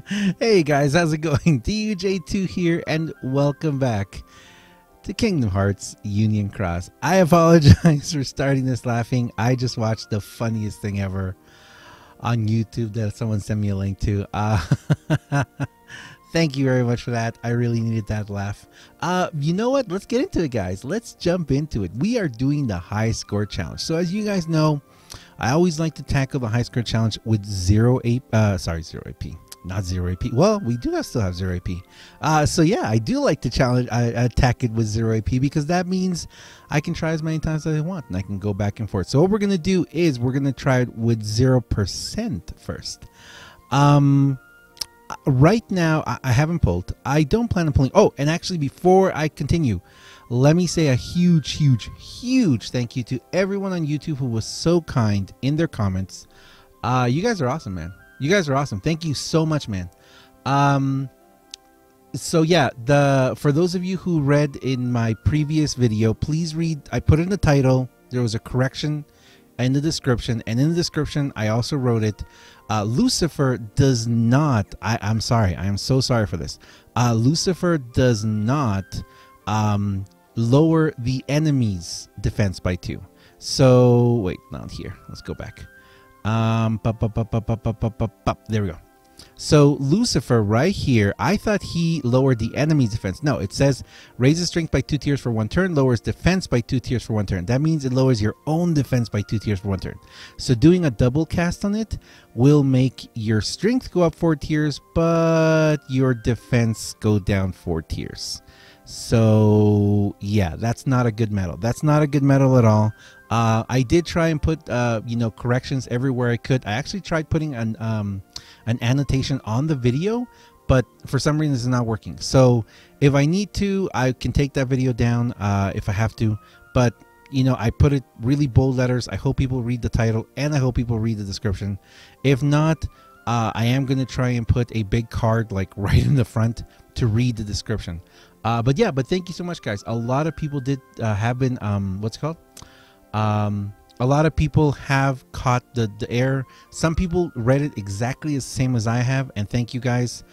Hey guys, how's it going? DUJ2 here, and welcome back to Kingdom Hearts Union Cross. I apologize for starting this laughing. I just watched the funniest thing ever on YouTube that someone sent me a link to. Thank you very much for that. I really needed that laugh. You know what? Let's get into it, guys. Let's jump into it. We are doing the high score challenge. So as you guys know, I always like to tackle the high score challenge with zero AP. Not zero AP. Well, we do still have zero AP. So yeah, I do like to challenge. I attack it with zero AP because that means I can try as many times as I want and I can go back and forth. So what we're gonna do is we're gonna try it with 0% first. Right now I haven't pulled. I don't plan on pulling. Oh, and actually before I continue, let me say a huge thank you to everyone on YouTube who was so kind in their comments. You guys are awesome, man. You guys are awesome. Thank you so much, man. So yeah, for those of you who read in my previous video, please read. I put in the title. There was a correction in the description, and in the description I also wrote it. Lucifer does not. I'm sorry. I am so sorry for this. Lucifer does not lower the enemy's defense by 2. So wait, not here. Let's go back. There we go. So Lucifer right here, I thought he lowered the enemy's defense. No, it says raises strength by 2 tiers for 1 turn, lowers defense by 2 tiers for 1 turn. That means it lowers your own defense by 2 tiers for 1 turn. So doing a double cast on it will make your strength go up 4 tiers, but your defense go down 4 tiers. So yeah, that's not a good medal. That's not a good medal at all. I did try and put corrections everywhere I could. I actually tried putting an annotation on the video, but for some reason it's not working. So if I need to, I can take that video down if I have to. But I put it really bold letters. I hope people read the title and I hope people read the description. If not, I am going to try and put a big card like right in the front to read the description. But yeah, but thank you so much, guys. A lot of people did have been what's it called? A lot of people have caught the error. Some people read it exactly the same as I have, and thank you guys.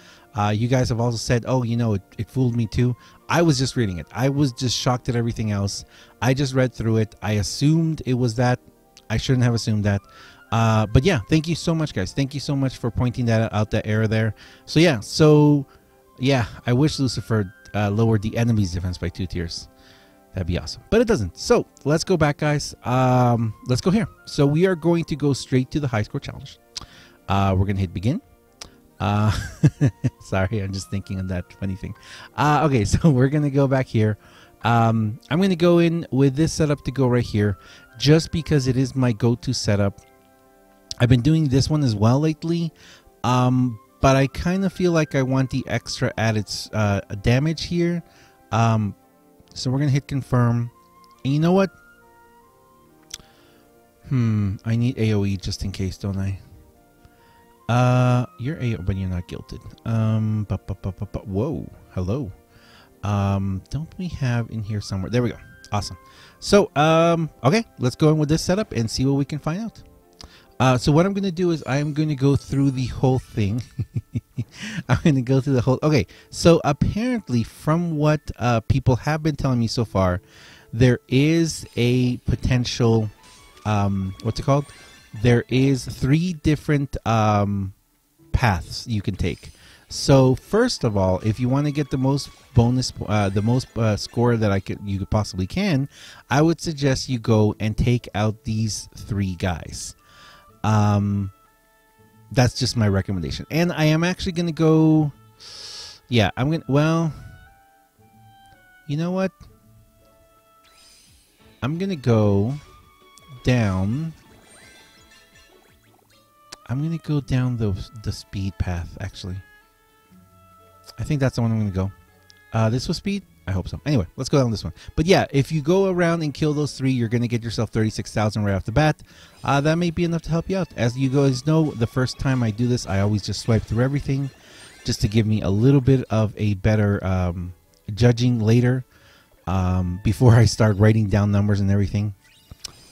You guys have also said, oh, it fooled me too. I was just reading it. I was just shocked at everything else. I just read through it. I assumed it was that. I shouldn't have assumed that. But yeah, thank you so much, guys. Thank you so much for pointing that out, that error there. So yeah, I wish Lucifer lowered the enemy's defense by 2 tiers. That'd be awesome, but it doesn't. So let's go back, guys. Let's go here. So we are going to go straight to the high score challenge. We're gonna hit begin. Sorry, I'm just thinking of that funny thing. Okay, so we're gonna go back here. I'm gonna go in with this setup to go right here, just because it is my go-to setup. I've been doing this one as well lately, but I kind of feel like I want the extra added damage here. So we're going to hit confirm. And you know what? I need AoE just in case, don't I? You're AoE, but you're not guilted. Whoa. Hello. Don't we have in here somewhere? There we go. Awesome. So, okay. Let's go in with this setup and see what we can find out. So what I'm going to do is I'm going to go through the whole thing. I'm going to go through the whole... Okay, so apparently from what people have been telling me so far, there is a potential... what's it called? There is 3 different paths you can take. So first of all, if you want to get the most bonus, score that you could possibly can, I would suggest you go and take out these 3 guys. That's just my recommendation. And I am actually going to go... Yeah, I'm going to... Well... You know what? I'm going to go down... I'm going to go down the speed path, actually. I think that's the one I'm going to go. This was speed? I hope so. Anyway, let's go down this one. But yeah, if you go around and kill those 3, you're going to get yourself 36,000 right off the bat. That may be enough to help you out. As you guys know, the first time I do this, I always just swipe through everything just to give me a little bit of a better judging later before I start writing down numbers and everything.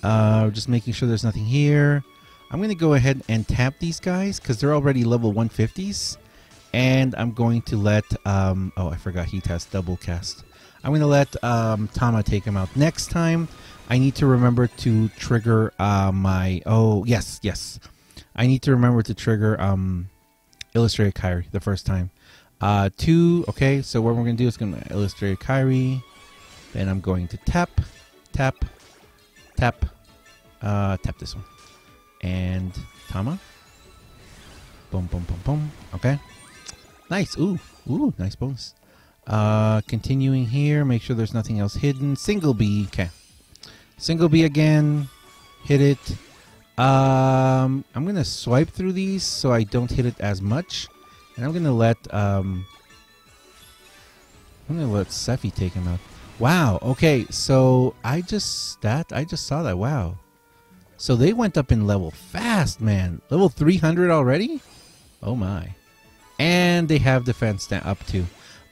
Just making sure there's nothing here. I'm going to go ahead and tap these guys because they're already level 150s. And I'm going to let, oh, I forgot he has double cast. I'm going to let Tama take him out. Next time, I need to remember to trigger my, oh, yes. I need to remember to trigger Illustrated Kyrie the first time. Okay, so what we're going to do is going to Illustrated Kyrie. Then I'm going to tap this one. And Tama. Boom. Okay. Nice. Ooh, nice bonus. Continuing here, make sure there's nothing else hidden. Single B. Okay. Single B again. Hit it. I'm gonna swipe through these so I don't hit it as much. And I'm gonna let Sephi take him out. Wow, okay, so I just saw that. Wow. So they went up in level fast, man. Level 300 already? Oh my. And they have defense up too.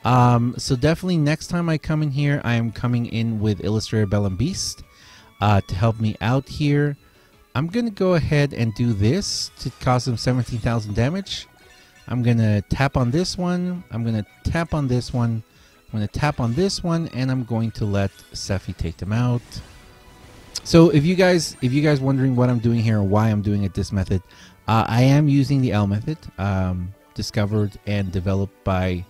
So definitely next time I come in here, I am coming in with Illustrator Bellum Beast to help me out here. I'm going to go ahead and do this to cause them 17,000 damage. I'm going to tap on this one. I'm going to tap on this one. I'm going to tap on this one, and I'm going to let Sephi take them out. So if you guys wondering what I'm doing here or why I'm doing it this method, I am using the L method, discovered and developed by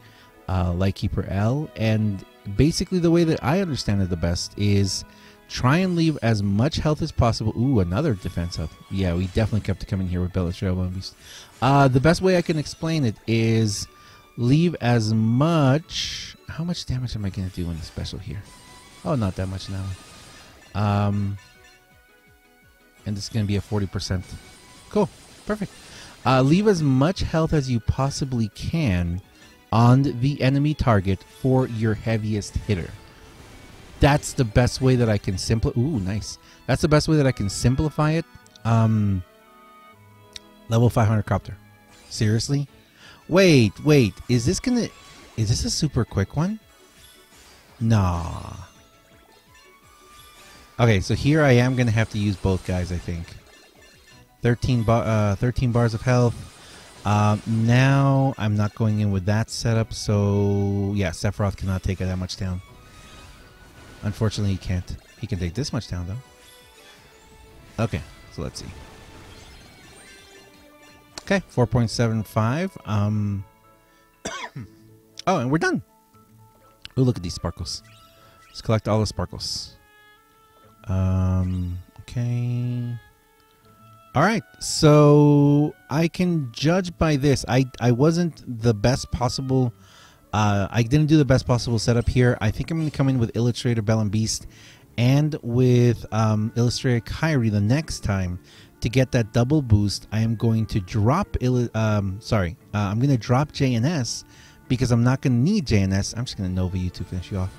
Lightkeeper L. And basically the way that I understand it the best is try and leave as much health as possible. Ooh, another defense up. Yeah, we definitely kept coming here with Bellatrix Beast. The best way I can explain it is leave as much... How much damage am I going to do in the special here? Oh, not that much now. And this is going to be a 40%. Cool. Perfect. Leave as much health as you possibly can on the enemy target for your heaviest hitter. That's the best way that I can Ooh, nice. That's the best way that I can simplify it. Level 500 copter. Seriously? Wait. Is this a super quick one? Nah. Okay, so here I am going to have to use both guys, I think. 13 bars of health. Now I'm not going in with that setup, so yeah, Sephiroth cannot take it that much down. Unfortunately, he can't. He can take this much down, though. Okay, so let's see. Okay, 4.75. Oh, and we're done. Oh, look at these sparkles. Let's collect all the sparkles. Okay. All right, so I can judge by this. I wasn't the best possible. I didn't do the best possible setup here. I think I'm going to come in with Illustrator Bellum Beast and with Illustrator Kyrie the next time to get that double boost. I am going to drop I'm going to drop JNS because I'm not going to need JNS. I'm just going to Nova you to finish you off.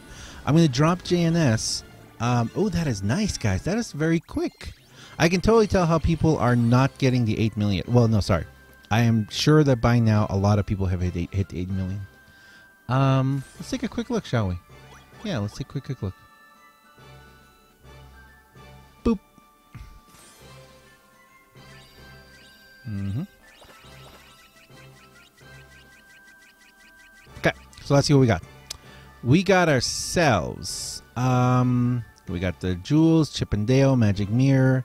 I'm going to drop JNS. Oh, that is nice, guys. That is very quick. I can totally tell how people are not getting the 8 million. Well, no, sorry. I am sure that by now a lot of people have hit 8 million. Let's take a quick look, shall we? Yeah, let's take a quick look. Boop. Okay, so let's see what we got. We got ourselves. We got the Jewels, Chip and Dale, Magic Mirror,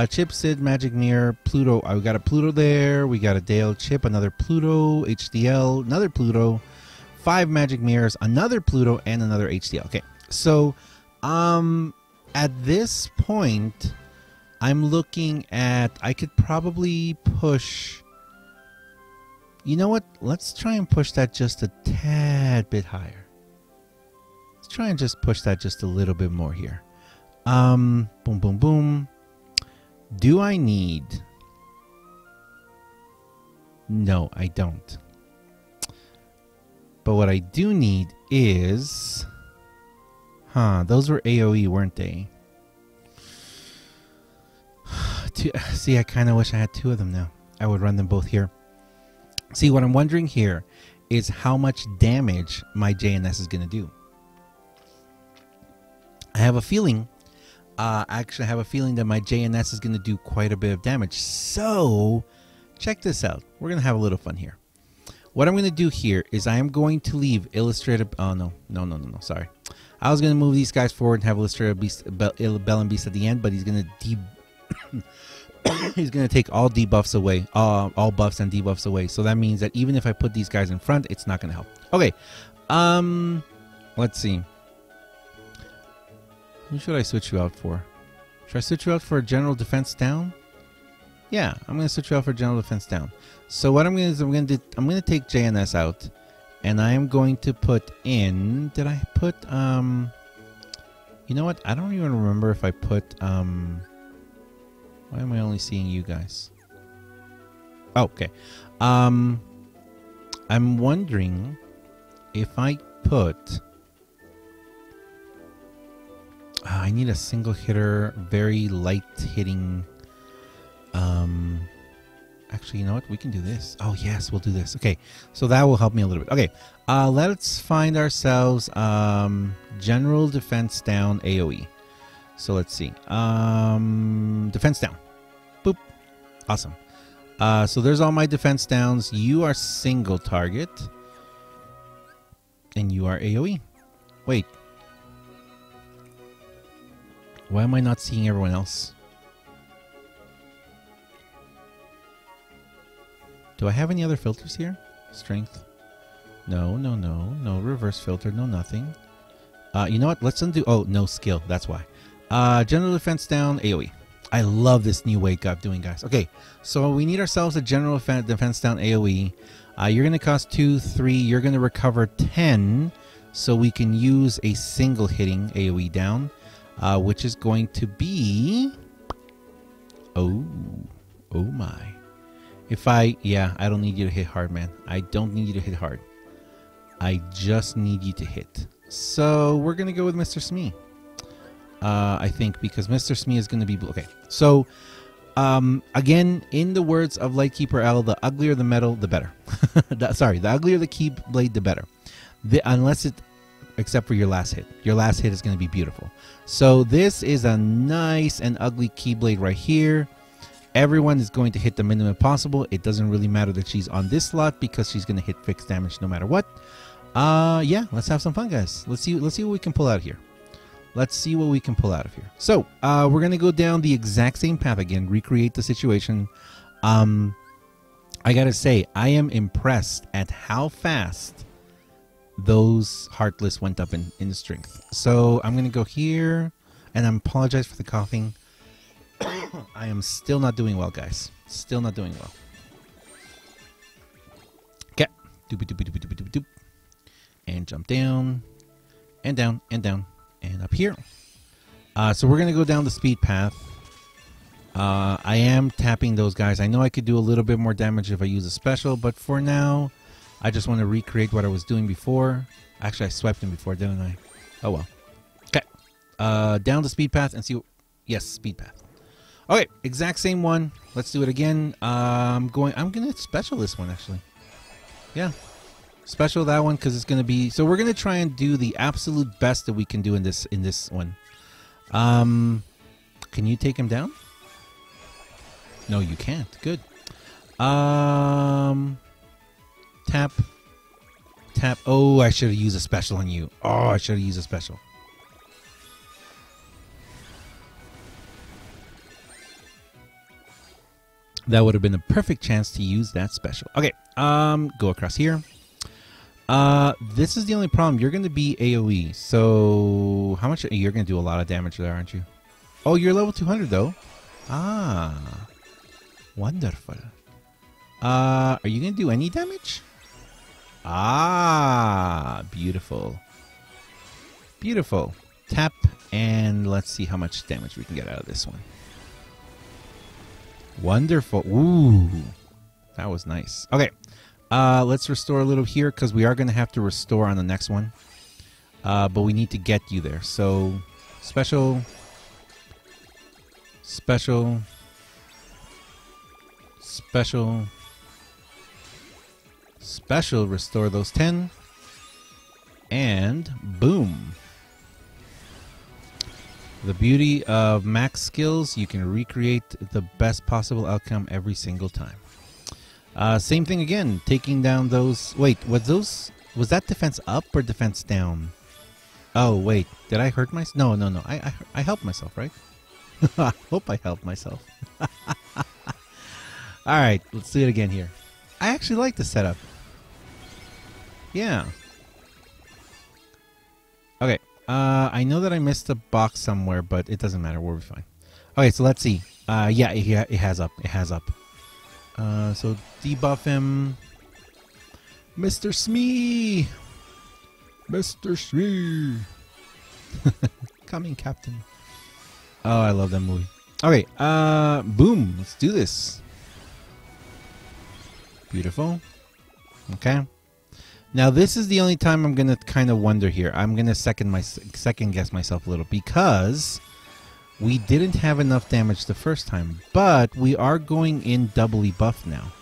Chip, Sid, Magic Mirror, Pluto. We got a Pluto there. We got a Dale, Chip, another Pluto, HDL, another Pluto, 5 Magic Mirrors, another Pluto, and another HDL. Okay, so at this point, I'm looking at, I could probably push, you know what? Let's try and push that just a tad bit higher. Let's try and just push that just a little bit more here. Boom, boom, boom. Do I need... No, I don't. But what I do need is... those were AoE, weren't they? See, I kind of wish I had 2 of them now. I would run them both here. See, what I'm wondering here is how much damage my JNS is going to do. I have a feeling... actually, I have a feeling that my JNS is going to do quite a bit of damage. So, check this out. We're going to have a little fun here. what I'm going to do here is I am going to leave illustrated. Oh, no. Sorry. I was going to move these guys forward and have illustrated beast, Bell and Beast at the end, but he's going to he's going to take all debuffs away, all buffs and debuffs away. So that means that even if I put these guys in front, it's not going to help. Okay. Let's see. Who should I switch you out for? Should I switch you out for general defense down? Yeah, I'm going to switch you out for general defense down. So what I'm going to do is I'm going to take JNS out, and I am going to put in. Did I put you know what? I don't even remember if I put why am I only seeing you guys? Oh, okay. I'm wondering if I put. I need a single hitter, very light hitting. Actually, you know what? We can do this. Oh, yes, we'll do this. Okay, so that will help me a little bit. Okay, let's find ourselves general defense down AoE. So let's see. Defense down. Boop. Awesome. So there's all my defense downs. You are single target. And you are AoE. Wait. Why am I not seeing everyone else? Do I have any other filters here? Strength. No. No reverse filter. No nothing. You know what? Let's undo. Oh, no skill. That's why. General defense down. AoE. I love this new way of doing, guys. Okay. So we need ourselves a general defense down AoE. You're going to cost 2, 3. You're going to recover 10. So we can use a single hitting AoE down. Which is going to be. Oh my. I don't need you to hit hard, man. I don't need you to hit hard. I just need you to hit. So we're going to go with Mr. Smee. I think because Mr. Smee is going to be blue. Okay. So, again, in the words of Lightkeeper L, the uglier the metal, the better. Sorry, the uglier the keyblade, the better. Except for your last hit. Your last hit is going to be beautiful. So this is a nice and ugly keyblade right here. Everyone is going to hit the minimum possible. It doesn't really matter that she's on this slot because she's going to hit fixed damage no matter what. Yeah, let's have some fun, guys. Let's see what we can pull out here. Let's see what we can pull out of here. So we're going to go down the exact same path again, recreate the situation. I got to say, I am impressed at how fast those Heartless went up in strength. So I'm going to go here, and I apologize for the coughing. I am still not doing well, guys. Still not doing well. Okay. Doop. And jump down, and down, and down, and up here. So we're going to go down the speed path. I am tapping those guys. I know I could do a little bit more damage if I use a special, but for now, I just want to recreate what I was doing before. Actually, I swiped him before, didn't I? Oh, well. Okay. Down the speed path and see what... Yes, speed path. Okay, exact same one. Let's do it again. I'm going to special this one, actually. Yeah. Special that one because it's going to be... So we're going to try and do the absolute best that we can do in this one. Can you take him down? No, you can't. Good. Tap. Tap. Oh, I should have used a special on you. Oh, I should have used a special. That would have been a perfect chance to use that special. Okay. Go across here. This is the only problem. You're going to be AoE. So, how much? You're going to do a lot of damage there, aren't you? Oh, you're level 200, though. Ah. Wonderful. Are you going to do any damage? Ah, beautiful. Beautiful. Tap, and let's see how much damage we can get out of this one. Wonderful. Ooh, that was nice. Okay, let's restore a little here because we are going to have to restore on the next one. But we need to get you there. So, special, special, special, special, restore those 10, and boom. The beauty of max skills, you can recreate the best possible outcome every single time. Same thing again, taking down those... Wait, was that defense up or defense down? Oh, wait, did I hurt myself? No. I helped myself, right? I hope I helped myself. Alright, let's do it again here. I actually like the setup. Yeah. Okay, I know that I missed a box somewhere, but it doesn't matter, we'll be fine. Okay, so let's see. Yeah, it has up. It has up. So debuff him. Mr. Smee! Mr. Smee! Coming, Captain. Oh, I love that movie. Okay, boom. Let's do this. Beautiful. Okay. Now, this is the only time I'm going to kind of wonder here. I'm going to second guess myself a little because we didn't have enough damage the first time, but we are going in doubly buffed now.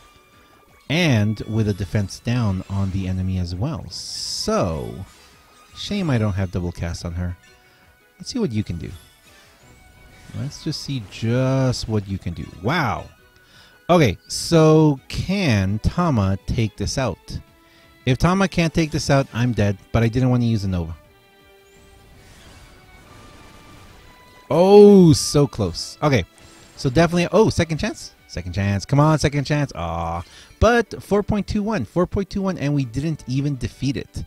And with a defense down on the enemy as well. So, shame I don't have double cast on her. Let's see what you can do. Let's just see just what you can do. Wow. Okay, so can Tama take this out? If Tama can't take this out, I'm dead, but I didn't want to use a Nova. Oh, so close. Okay, so definitely... Oh, second chance? Second chance. Come on, second chance. Aw. But 4.21. 4.21, and we didn't even defeat it.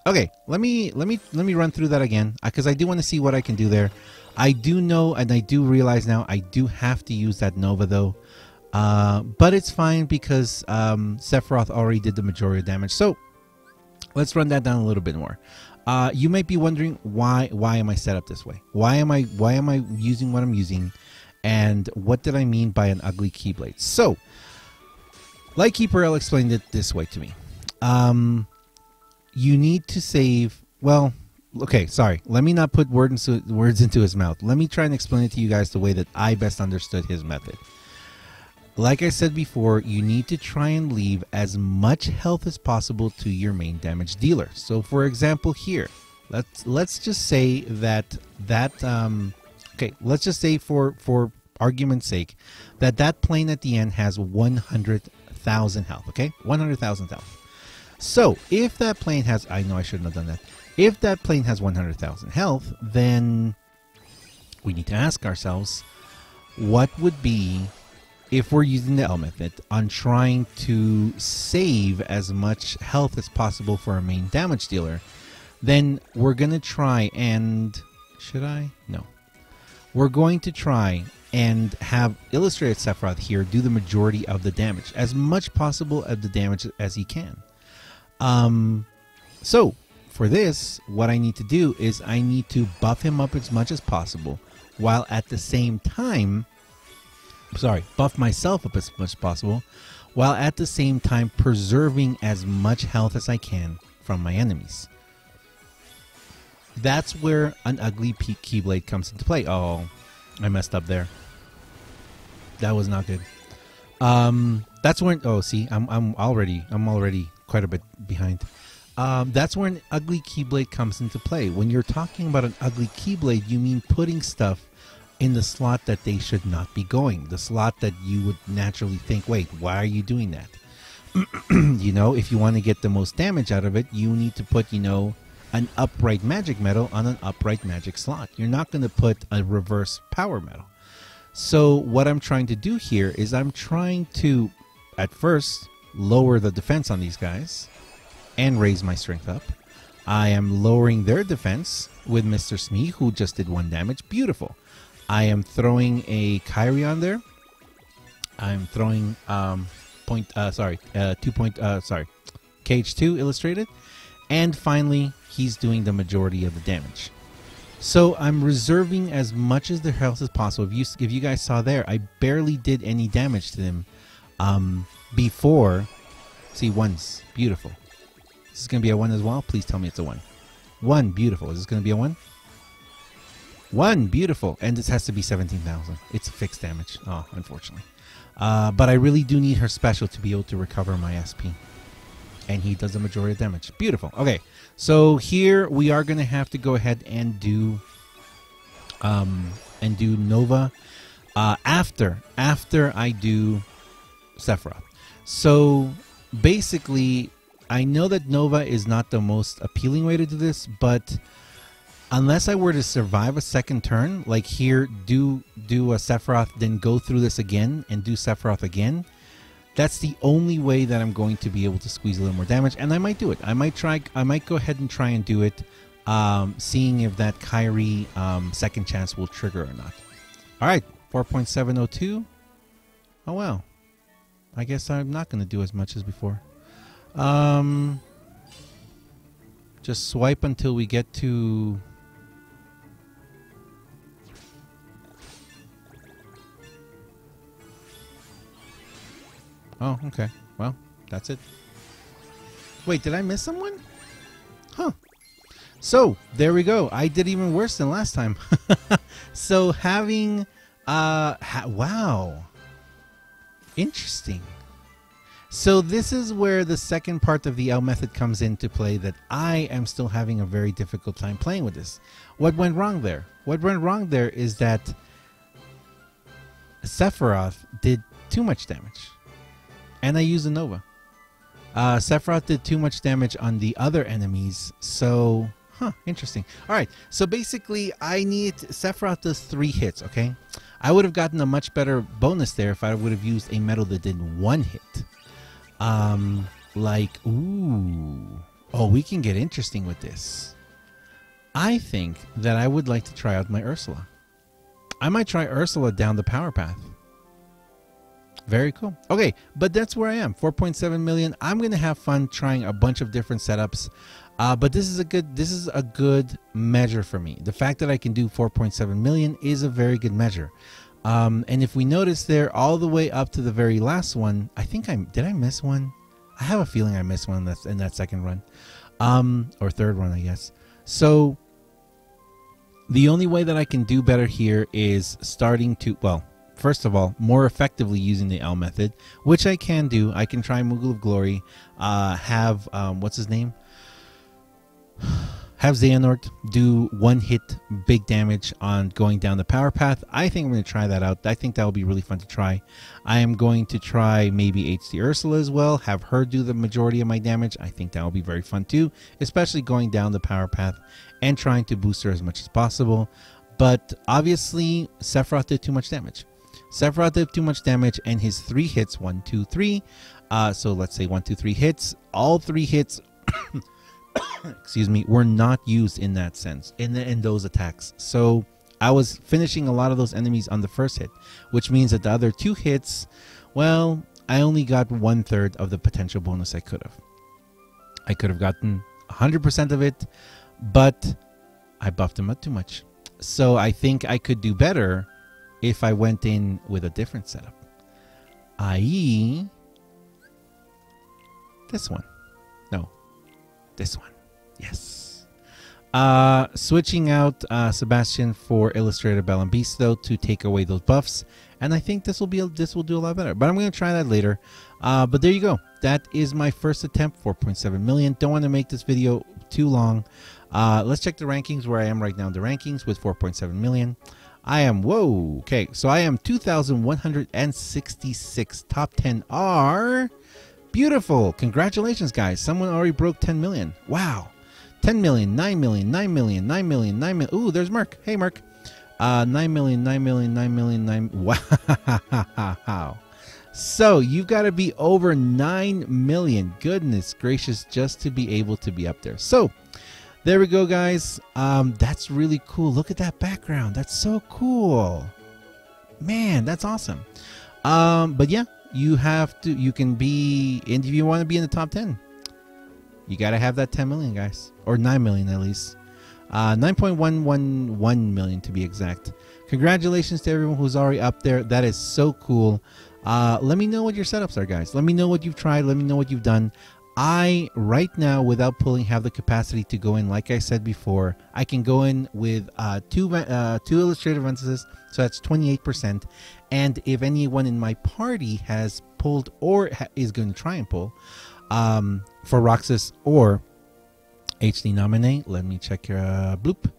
Okay, let me run through that again, because I do want to see what I can do there. I do know, and I do realize now, I do have to use that Nova, though. But it's fine because Sephiroth already did the majority of damage. So let's run that down a little bit more. You might be wondering why am I set up this way? Why am I using what I'm using? And what did I mean by an ugly keyblade? So, like Keeperell explained it this way to me. You need to save. Well, okay, sorry. Let me not put words into his mouth. Let me try and explain it to you guys the way that I best understood his method. Like I said before, you need to try and leave as much health as possible to your main damage dealer. So, for example, here, let's just say okay, let's just say for argument's sake that plane at the end has 100,000 health. Okay, 100,000 health. So, if that plane has, I know I shouldn't have done that. If that plane has 100,000 health, then we need to ask ourselves, what would be, if we're using the L method, on trying to save as much health as possible for our main damage dealer, then we're going to try and... Should I? No. We're going to try and have Illustrated Sephiroth here do the majority of the damage. As much possible of the damage as he can. So, for this, what I need to do is I need to buff him up as much as possible, while at the same time... buff myself up as much as possible, while at the same time preserving as much health as I can from my enemies. That's where an ugly keyblade comes into play. Oh, I messed up there. That was not good. That's when... Oh, see, I'm already quite a bit behind. That's where an ugly keyblade comes into play. When you're talking about an ugly keyblade, you mean putting stuff in the slot that they should not be going. The slot that you would naturally think, wait, why are you doing that? You know, if you want to get the most damage out of it, you need to put, you know, an upright magic metal on an upright magic slot. You're not going to put a reverse power metal. So what I'm trying to do here is I'm trying to, at first, lower the defense on these guys and raise my strength up. I am lowering their defense with Mr. Smee, who just did 1 damage. Beautiful. I am throwing a Kyrie on there. I'm throwing KH2 Illustrated. And finally, he's doing the majority of the damage. So I'm reserving as much as their health as possible. If you guys saw there, I barely did any damage to them before. See, 1's beautiful. This is going to be a 1 as well. Please tell me it's a 1. 1, beautiful. Is this going to be a 1? 1, beautiful. And this has to be 17,000. It's fixed damage. Oh, unfortunately. But I really do need her special to be able to recover my SP. And he does the majority of damage. Beautiful. Okay, so here we are going to have to go ahead and do Nova. After I do Sephiroth. So basically, I know that Nova is not the most appealing way to do this, but unless I were to survive a second turn, like here, do a Sephiroth, then go through this again and do Sephiroth again, that's the only way that I'm going to be able to squeeze a little more damage, and I might do it. I might go ahead and try and do it, seeing if that Kyrie second chance will trigger or not. All right, 4.702. Oh well, I guess I'm not going to do as much as before. Just swipe until we get to... Oh, okay. Well, that's it. Wait, did I miss someone? Huh. So, there we go. I did even worse than last time. So, having... wow. Interesting. So, this is where the second part of the L method comes into play, that I am still having a very difficult time playing with this. What went wrong there? What went wrong there is that Sephiroth did too much damage. And I used a Nova. Sephiroth did too much damage on the other enemies. So, interesting. All right. So basically, Sephiroth does 3 hits, okay? I would have gotten a much better bonus there if I would have used a medal that did 1 hit. Ooh. Oh, we can get interesting with this. I think that I would like to try out my Ursula. I might try Ursula down the power path. Very cool. Okay, but that's where I am. 4.7 million. I'm gonna have fun trying a bunch of different setups, but this is a good measure for me. The fact that I can do 4.7 million is a very good measure. And if we notice there, all the way up to the very last one, I think did I miss one? I have a feeling I missed one that's in that second run, or third run, I guess. So the only way that I can do better here is starting to, well, first of all, more effectively using the L method, which I can do. I can try Moogle of Glory, have, what's his name? Have Xehanort do 1 hit big damage on going down the power path. I think I'm going to try that out. I think that will be really fun to try. I am going to try maybe HD Ursula as well, have her do the majority of my damage. I think that will be very fun too, especially going down the power path and trying to boost her as much as possible. But obviously, Sephiroth did too much damage. Sephiroth did too much damage, and his 3 hits, 1, 2, 3. So let's say 1, 2, 3 hits. All 3 hits, excuse me, were not used in that sense, in those attacks. So I was finishing a lot of those enemies on the first hit, which means that the other 2 hits, well, I only got 1/3 of the potential bonus I could have. I could have gotten 100% of it, but I buffed him up too much. So I think I could do better if I went in with a different setup, i.e. this one. No, this one. Yes. Switching out Sebastian for Illustrator Belle and Beast, though, to take away those buffs, and I think this will do a lot better. But I'm going to try that later. But there you go. That is my first attempt. 4.7 million. Don't want to make this video too long. Let's check the rankings, where I am right now in the rankings with 4.7 million. I am, whoa, okay, so I am 2,166. Top 10 are beautiful. Congratulations, guys. Someone already broke 10 million. Wow. 10 million, 9 million, 9 million, 9 million, 9 million. Ooh, there's Merc. Hey, Merc. 9 million, 9 million, 9 million, 9. Wow. So you've got to be over 9 million. Goodness gracious, just to be able to be up there. So there we go, guys. That's really cool. Look at that background. That's so cool. Man, that's awesome. But yeah, you can be, and if you want to be in the top 10, you got to have that 10 million, guys, or 9 million at least. 9.111 million to be exact. Congratulations to everyone who's already up there. That is so cool. Let me know what your setups are, guys. Let me know what you've tried. Let me know what you've done. I, right now, without pulling, have the capacity to go in, like I said before, I can go in with two illustrative emphasis, so that's 28%. And if anyone in my party has pulled or is going to try and pull for Roxas or HD nominate, let me check your bloop.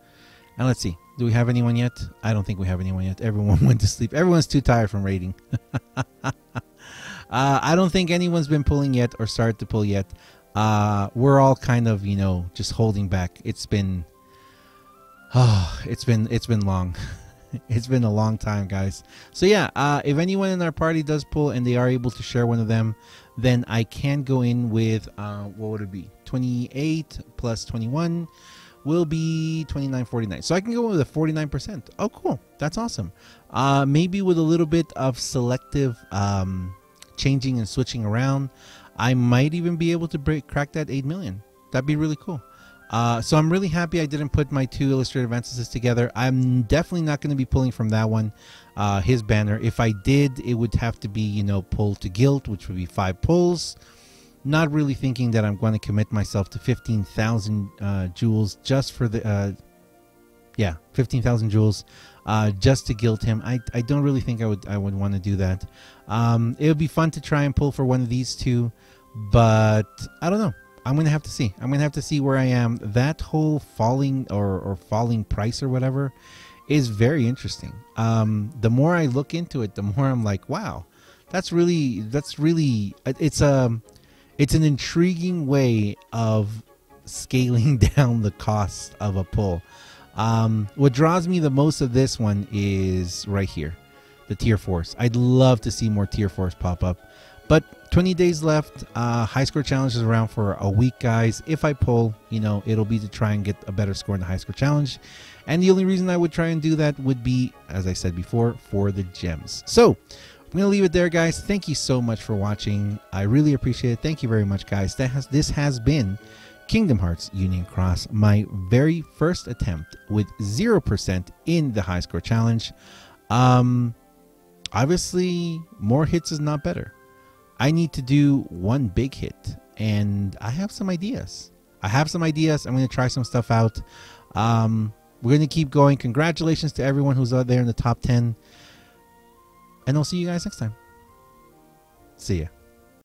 And let's see. Do we have anyone yet? I don't think we have anyone yet. Everyone went to sleep. Everyone's too tired from raiding. I don't think anyone's been pulling yet or started to pull yet. We're all kind of, you know, just holding back. It's been long. It's been a long time, guys. So yeah, if anyone in our party does pull and they are able to share one of them, then I can go in with what would it be? 28 plus 21 will be 29.49. So I can go with a 49%. Oh, cool. That's awesome. Maybe with a little bit of selective changing and switching around, I might even be able to crack that 8 million. That'd be really cool. So I'm really happy I didn't put my 2 illustrative ancestors together. I'm definitely not going to be pulling from that one, his banner. If I did, it would have to be, you know, pull to guilt, which would be 5 pulls. Not really thinking that I'm going to commit myself to 15,000 jewels just for the 15,000 jewels just to guilt him. I don't really think I would want to do that. It would be fun to try and pull for one of these 2, but I don't know. I'm going to have to see. I'm going to have to see where I am. That whole falling or falling price or whatever is very interesting. The more I look into it, the more I'm like, wow, that's really it's an intriguing way of scaling down the cost of a pull. What draws me the most of this one is right here, the tier 4s. I'd love to see more tier 4s pop up. But 20 days left. High score challenge is around for a week, guys. If I pull, you know, it'll be to try and get a better score in the high score challenge. And the only reason I would try and do that would be, as I said before, for the gems. So I'm going to leave it there, guys. Thank you so much for watching. I really appreciate it. Thank you very much, guys. This has been Kingdom Hearts Union Cross, my very first attempt with 0% in the high score challenge. Obviously, more hits is not better. I need to do one big hit, and I have some ideas. I'm going to try some stuff out. We're going to keep going. Congratulations to everyone who's out there in the top 10. And I'll see you guys next time. See ya.